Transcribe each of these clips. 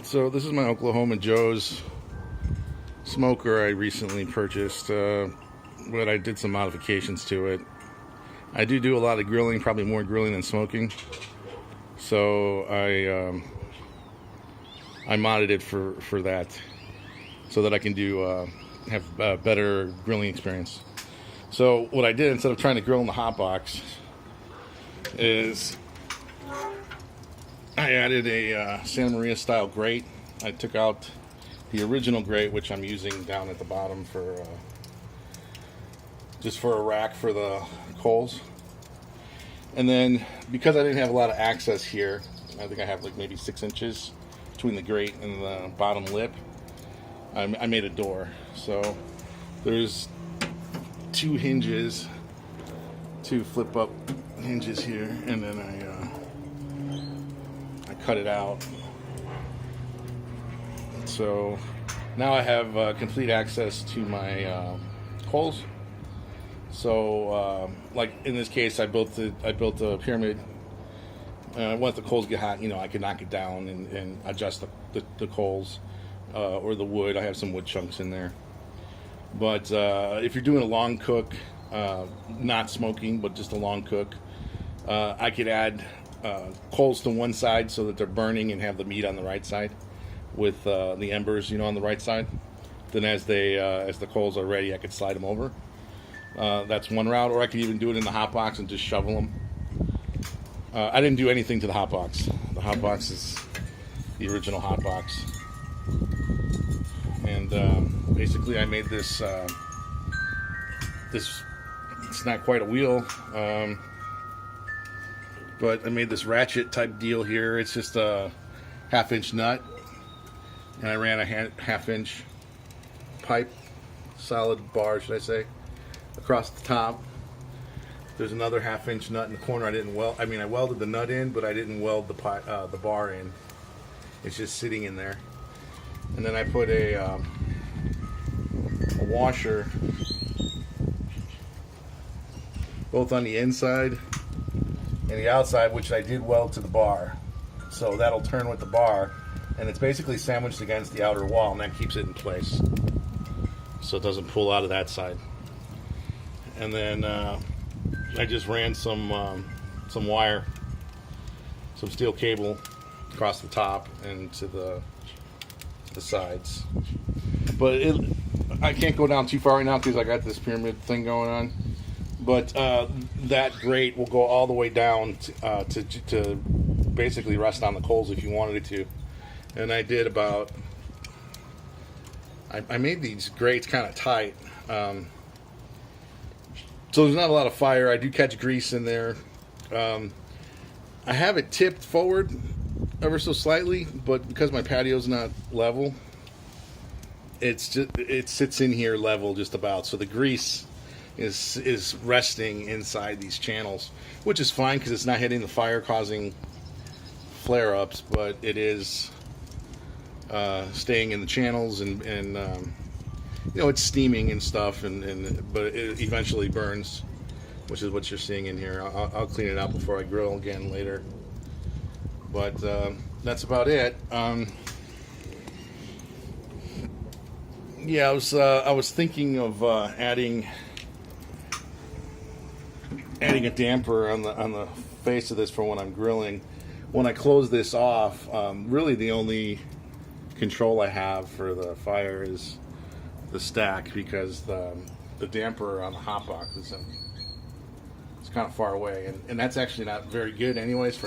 So this is my Oklahoma Joe's smoker I recently purchased, but I did some modifications to it. I do a lot of grilling, probably more grilling than smoking. So I modded it for that, so that I can have a better grilling experience. So what I did, instead of trying to grill in the hot box, is I added a Santa Maria style grate. I took out the original grate, which I'm using down at the bottom for just for a rack for the coals. And then because I didn't have a lot of access here, I think I have like maybe 6 inches between the grate and the bottom lip, I made a door. So there's 2 hinges, 2 flip up hinges here, and then I cut it out. So now I have complete access to my coals. So like in this case, I built a pyramid. Once the coals get hot, I can knock it down and adjust the coals or the wood. I have some wood chunks in there. But if you're doing a long cook, not smoking, but just a long cook, I could add coals to one side so that they're burning and have the meat on the right side with the embers, on the right side. Then as the coals are ready, I could slide them over. That's one route, or I could even do it in the hot box and just shovel them. I didn't do anything to the hot box. The hot box is the original hot box. And basically I made this, it's not quite a wheel, but I made this ratchet type deal here. It's just a 1/2 inch nut, and I ran a 1/2 inch pipe, solid bar should I say, across the top. There's another 1/2 inch nut in the corner. I welded the nut in, but I didn't weld the bar in. It's just sitting in there. And then I put a washer both on the inside and the outside, which I did weld to the bar. So that'll turn with the bar, and it's basically sandwiched against the outer wall, and that keeps it in place so it doesn't pull out of that side. And then I just ran some wire, some steel cable across the top and to the sides. But I can't go down too far right now because I got this pyramid thing going on. But that grate will go all the way down to basically rest on the coals if you wanted it to. And I did about, I made these grates kind of tight. So there's not a lot of fire. I do catch grease in there. I have it tipped forward ever so slightly, but because my patio's not level, it sits in here level just about. So the grease is resting inside these channels, which is fine because it's not hitting the fire, causing flare-ups, but it is staying in the channels and it's steaming and stuff, but it eventually burns, which is what you're seeing in here. I'll clean it out before I grill again later. But that's about it. Yeah, I was thinking of adding a damper on the face of this for when I'm grilling. When I close this off, really the only control I have for the fire is the stack, because the damper on the hot box is it's kind of far away, and that's actually not very good anyways.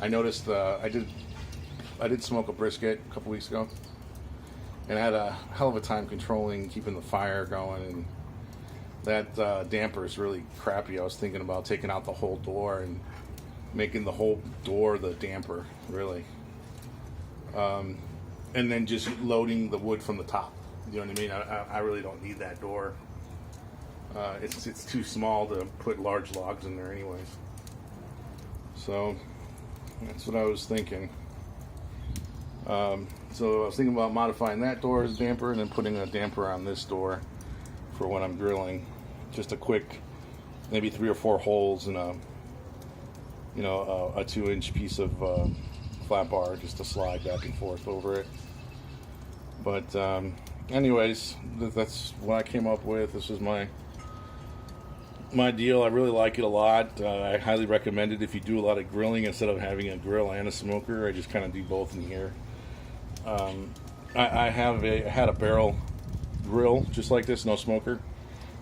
I noticed I did smoke a brisket a couple weeks ago, and I had a hell of a time keeping the fire going, and that damper is really crappy. I was thinking about taking out the whole door and making the whole door the damper, really, and then just loading the wood from the top. You know what I mean? I really don't need that door. It's too small to put large logs in there anyways. So that's what I was thinking. So I was thinking about modifying that door as a damper, and then putting a damper on this door for when I'm grilling. Just a quick, maybe 3 or 4 holes in a 2-inch piece of flat bar just to slide back and forth over it. But anyways, that's what I came up with. This is my deal. I really like it a lot. I highly recommend it if you do a lot of grilling instead of having a grill and a smoker. I just kind of do both in here. I had a barrel grill just like this, no smoker,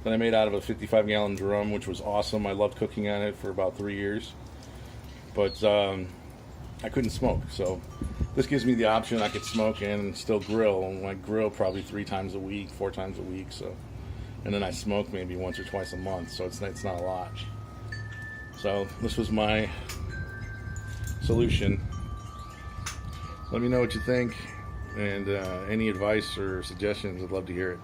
that I made out of a 55-gallon drum, which was awesome. I loved cooking on it for about 3 years, but I couldn't smoke, so this gives me the option. I could smoke and still grill. And I grill probably 3 times a week, 4 times a week, so, and then I smoke maybe once or twice a month, so it's not a lot. So this was my solution. Let me know what you think, and any advice or suggestions, I'd love to hear it.